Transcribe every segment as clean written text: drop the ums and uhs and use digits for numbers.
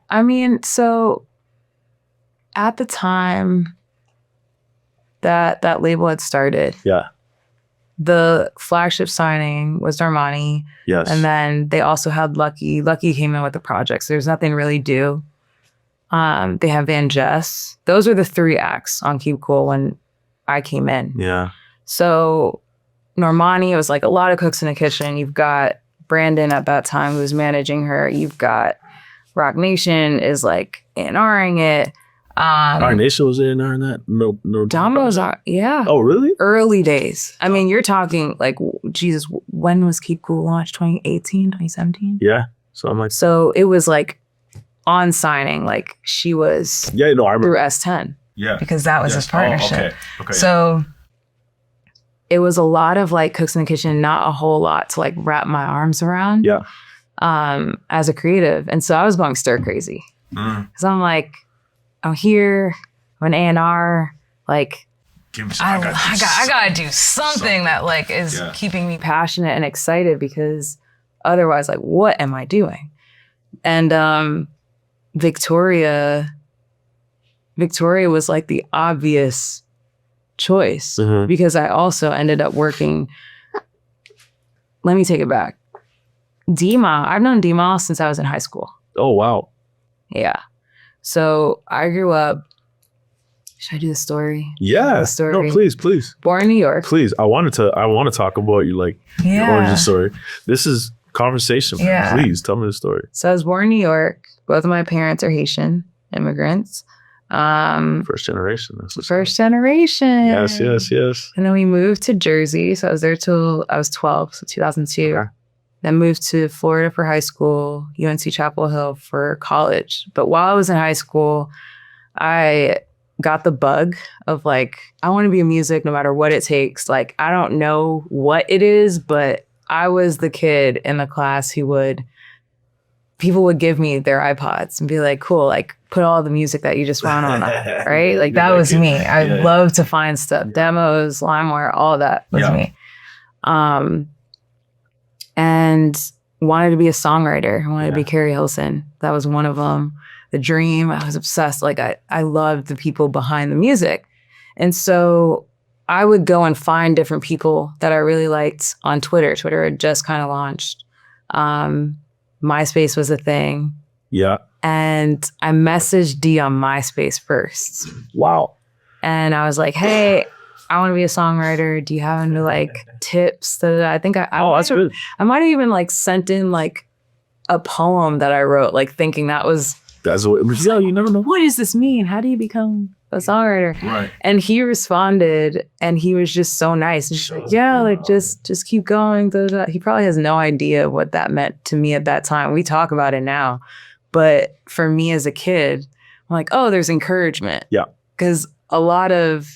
I mean, so at the time that label had started, the flagship signing was Armani. Yes. And then they also had Lucky. Lucky came in with the project, so there's nothing really due. They have Van Jess. Those were the 3 acts on Keep Cool when I came in. Yeah. So Normani, it was like a lot of cooks in the kitchen. You've got Brandon at that time who was managing her. You've got Rock Nation is like A&Ring it. Rock Nation was A&Ring that? No. Domino's are, yeah. Oh, really? Early days. I mean, you're talking like, Jesus, when was Keep Cool launched? 2018, 2017? Yeah. So it was like on signing, like she was I remember. through S10. Yeah. Because that was his partnership. Oh, okay. So it was a lot of like cooks in the kitchen, not a whole lot to like wrap my arms around. Yeah. As a creative. And so I was going stir crazy. Because I'm like, I'm here, I'm an A&R, like I gotta do something that like is keeping me passionate and excited, because otherwise, like, what am I doing? And Victoria was like the obvious choice, because I also ended up working. Let me take it back. Dima, I've known Dima since I was in high school. Oh, wow. Yeah. So I grew up. Should I do the story? Yeah. No, please. Born in New York. Please. I want to talk about your origin story. This is conversation. Yeah. Please tell me the story. So I was born in New York. Both of my parents are Haitian immigrants. First generation. First generation. Yes. And then we moved to Jersey. So I was there till I was 12, so 2002. Okay. Then moved to Florida for high school, UNC Chapel Hill for college. But while I was in high school, I got the bug of like, I want to be in music no matter what it takes. Like, I don't know what it is, but I was the kid in the class people would give me their iPods and be like, cool, like put all the music that you just found on that, right? Like that was me. I love to find stuff, demos, LimeWire, all of that was me. And wanted to be a songwriter. I wanted to be Carrie Hilson. That was one of them. The dream. I was obsessed. Like I loved the people behind the music. And so I would go and find different people that I really liked on Twitter. Twitter had just kind of launched. MySpace was a thing. Yeah. And I messaged D on MySpace first. Wow. And I was like, hey, I want to be a songwriter. Do you have any like tips? I think that's good. I might have even like sent in like a poem that I wrote, like thinking that's what you never know. What does this mean? How do you become a songwriter? Right. And he responded, and he was just so nice. He's like, yeah, like just keep going. He probably has no idea what that meant to me at that time. We talk about it now. But for me as a kid, I'm like, oh, there's encouragement. Yeah. Because a lot of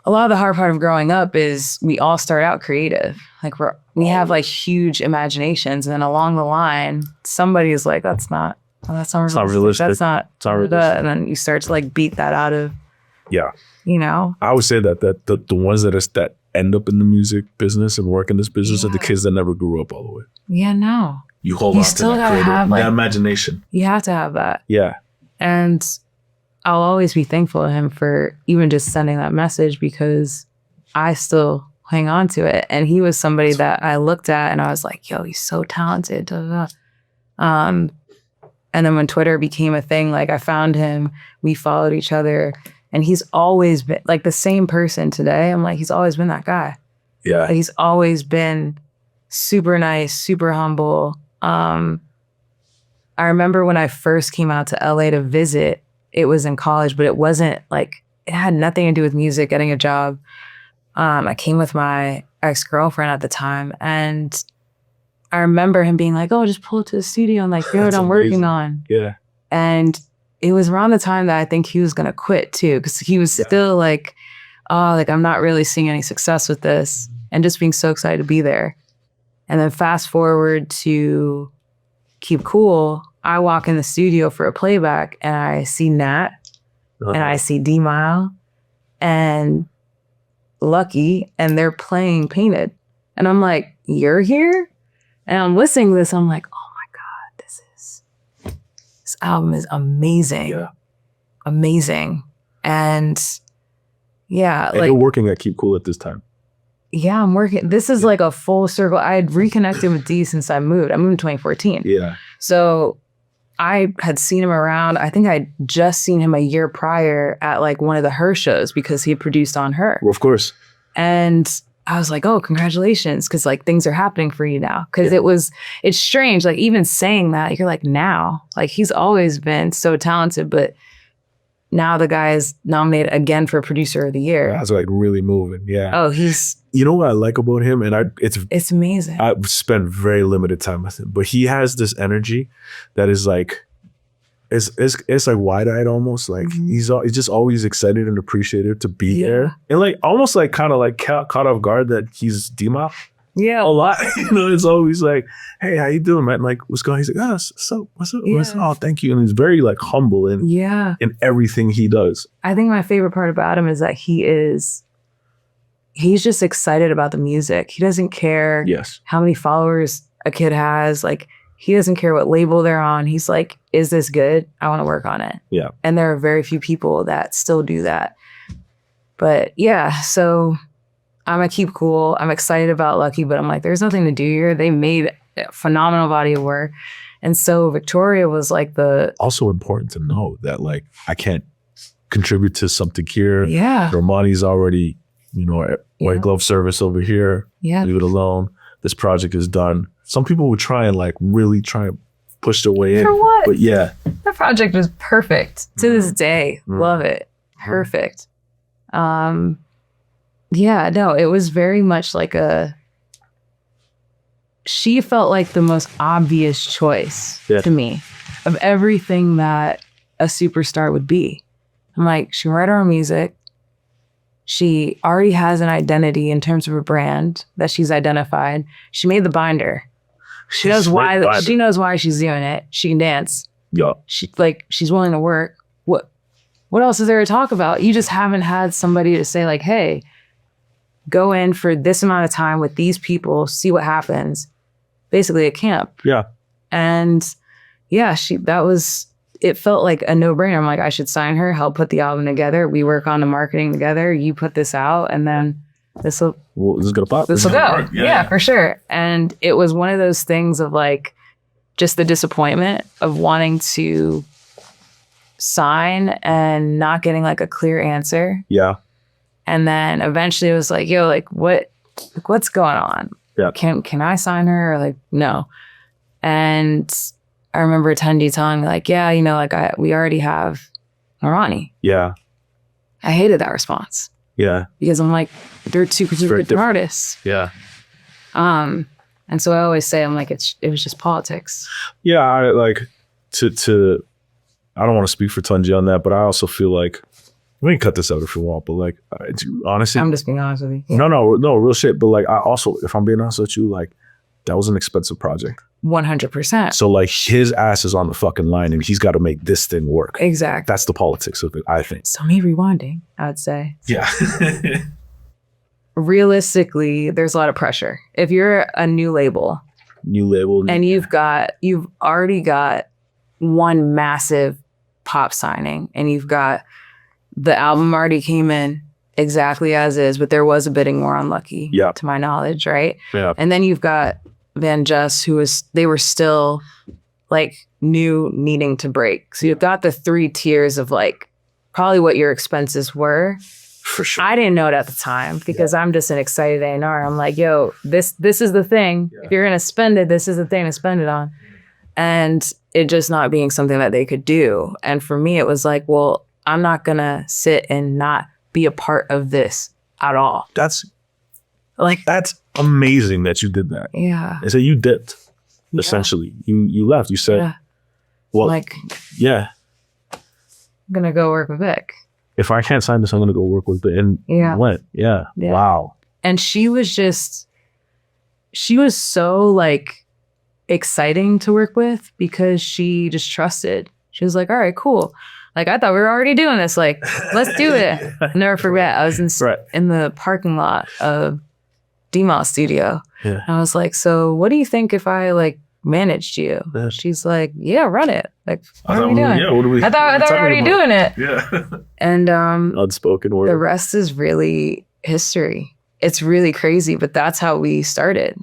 the hard part of growing up is we all start out creative. Like we have like huge imaginations, and then along the line, somebody is like, that's not realistic. That's not realistic. And then you start to like beat that out of. Yeah. You know. I would say that the ones that end up in the music business and work in this business are the kids that never grew up all the way. Yeah. No. You hold on to that imagination. You have to have that. Yeah. And I'll always be thankful to him for even just sending that message, because I still hang on to it. And he was somebody that I looked at and I was like, yo, he's so talented. And then when Twitter became a thing, like I found him, we followed each other, and he's always been like the same person today. I'm like, he's always been that guy. Yeah. Like, he's always been super nice, super humble. I remember when I first came out to LA to visit, it was in college, but it wasn't like, it had nothing to do with music, getting a job. I came with my ex-girlfriend at the time, and I remember him being like, oh, just pull up to the studio and like, here's what I'm working on. Yeah. And it was around the time that I think he was going to quit too, because he was still like, oh, like I'm not really seeing any success with this, and just being so excited to be there. And then fast forward to Keep Cool, I walk in the studio for a playback, and I see Nat, and I see D-Mile, and Lucky, and they're playing Painted. And I'm like, you're here? And I'm listening to this, I'm like, oh my God, this this album is amazing. Yeah. Amazing. And yeah, and like you're working at Keep Cool at this time. Yeah, I'm working. This is like a full circle. I had reconnected with D since I moved. I moved in 2014. Yeah. So I had seen him around. I think I'd just seen him a year prior at like one of the Her shows because he had produced on Her. Well, of course. And I was like, oh, congratulations. Cause like things are happening for you now. Cause it's strange. Like even saying that, you're like now, like he's always been so talented, but now the guy is nominated again for Producer of the Year. That's like really moving. Yeah. Oh, you know what I like about him? And it's amazing. I've spent very limited time with him, but he has this energy that is like, it's like wide-eyed almost. Like he's just always excited and appreciative to be there. And like almost like kind of like caught off guard that he's D-Mop. Yeah. A lot. You know, it's always like, hey, how you doing, man? Like, what's going on? He's like, so what's up? Yeah. Oh, thank you. And he's very like humble in everything he does. I think my favorite part about him is that he's just excited about the music. He doesn't care how many followers a kid has. Like, he doesn't care what label they're on. He's like, is this good? I want to work on it. Yeah. And there are very few people that still do that. But yeah, so I'm gonna keep cool. I'm excited about Lucky, but I'm like, there's nothing to do here. They made a phenomenal body of work. And so Victoria was like also important to know that like, I can't contribute to something here. Yeah. Romani's already, white glove service over here. Yeah. Leave it alone. This project is done. Some people would try and like really try and push their way in. For what? But yeah. The project was perfect to this day. Love it. Perfect. Yeah, no, it was very much like she felt like the most obvious choice to me of everything that a superstar would be. I'm like, she can write her own music. She already has an identity in terms of her brand that she's identified. She made the binder. She knows why. She knows why she's doing it. She can dance. Yeah. She's willing to work. What else is there to talk about? You just haven't had somebody to say like, hey, go in for this amount of time with these people, see what happens. Basically a camp. Yeah. And yeah, it felt like a no-brainer. I'm like, I should sign her, help put the album together. We work on the marketing together. You put this out and then this is gonna pop. This will go. Yeah, for sure. And it was one of those things of like just the disappointment of wanting to sign and not getting like a clear answer. Yeah. And then eventually it was like, yo, like what's going on? Yeah. Can I sign her? Or like, no. And I remember Tendi telling me like, yeah, we already have Normani. Yeah. I hated that response. Yeah. Because I'm like, they're two different artists. Yeah. And so I always say, I'm like, it was just politics. Yeah. I like I don't want to speak for Tunji on that, but I also feel like, we can cut this out if you want, but like, honestly, I'm just being honest with you. Yeah. No, real shit. But like, I also, if I'm being honest with you, like, that was an expensive project. 100%. So like, his ass is on the fucking line, and he's got to make this thing work. Exactly. That's the politics of it, I think. So me rewinding, I would say. Yeah. Realistically, there's a lot of pressure. If you're a new label, and you've already got one massive pop signing, and you've got the album already came in exactly as is, but there was a bidding war on Lucky, to my knowledge, right? Yeah. And then you've got Van Just, they were still like new, needing to break. So you've got the three tiers of like probably what your expenses were. For sure. I didn't know it at the time because I'm just an excited A&R. I'm like, yo, this is the thing. Yeah. If you're gonna spend it, this is the thing to spend it on. And it just not being something that they could do. And for me, it was like, well, I'm not gonna sit and not be a part of this at all. That's amazing that you did that. Yeah. And so you dipped, essentially. You left. You said, well, like, yeah. I'm gonna go work with Vic. If I can't sign this, I'm gonna go work with Vic. And went. Yeah. Wow. And she was so like exciting to work with because she just trusted. She was like, all right, cool. Like, I thought we were already doing this. Like, let's do it. I'll never forget. I was in the parking lot of D-Mall studio. Yeah. And I was like, so what do you think if I like managed you. Yeah. She's like, yeah, run it. Like, what are we Yeah, doing? what are we, I thought we were already doing it. Yeah. And Unspoken word. the rest is really history. It's really crazy, but that's how we started.